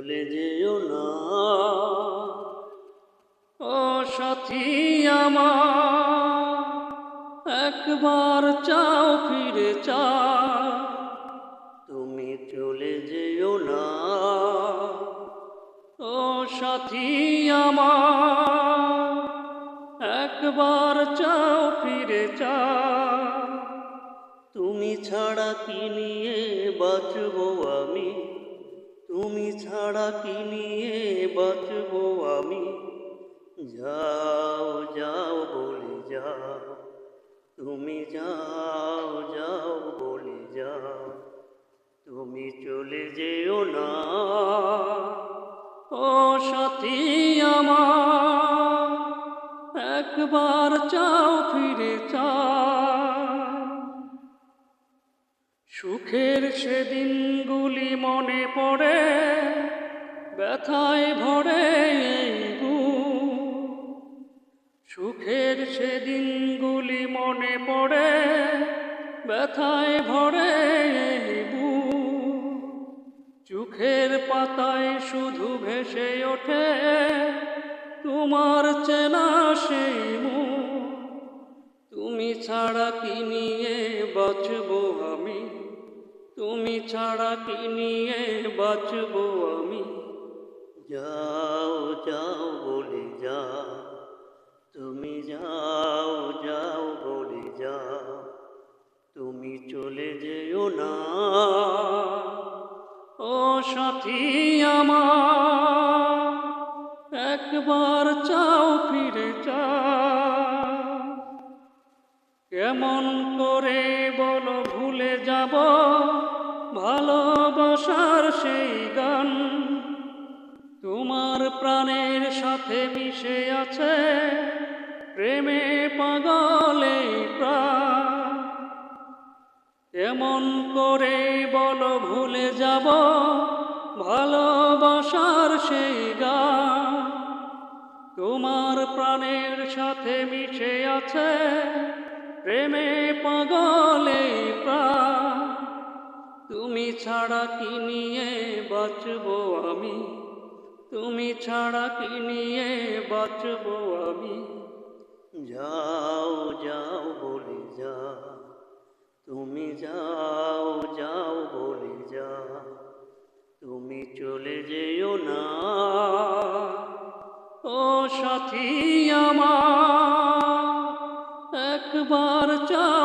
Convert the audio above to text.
চলে যেও না। ও সাথী আমার, একবার চাও ফিরে চাও, তুমি চলে যেও না। ও সাথী আমার, একবার চাও ফিরে চাও, তুমি ছাড়া কি নিয়ে বাঁচবো আমি, তুমি ছাড়া কি নিয়ে বাঁচবো আমি। যাও যাও বলে যাও, তুমি যাও যাও বলে যাও, তুমি চলে যেও না। ও সাথী আমার, একবার চাও ফিরে চাও। সুখের সেদিনগুলি মনে পড়ে, ব্যথায় ভরে এই বুক। সুখের সেদিনগুলি মনে পড়ে, ব্যথায় ভরে এই বুক। চোখের পাতায় শুধু ভেসে ওঠে তোমার চেনা সেই মুখ। তুমি ছাড়া কি নিয়ে বাঁচবো আমি, তুমি ছাড়া কি নিয়ে বাঁচবো আমি। যাও যাও বলে যাও, তুমি যাও যাও বলে যাও, তুমি চলে যেও না। ও সাথী আমার, একবার চাও ফিরে চাও। কেমন করে বলো ভুলে যাব ভালোবাসার সেই গান, তোমার প্রাণের সাথে মিশে আছে প্রেমে পাগলে প্রাণ। কেমন করে বলো ভুলে যাব ভালোবাসার সেই গান, তোমার প্রাণের সাথে মিশে আছে প্রেমে পাগলে প্রাণ। তুমি ছাড়া কি নিয়ে বাঁচবো আমি, তুমি ছাড়া কি নিয়ে বাঁচবো আমি। যাও যাও বলে যাও, তুমি যাও যাও বলে যাও, তুমি চলে যেও না। ও সাথী আমার, একবার চাও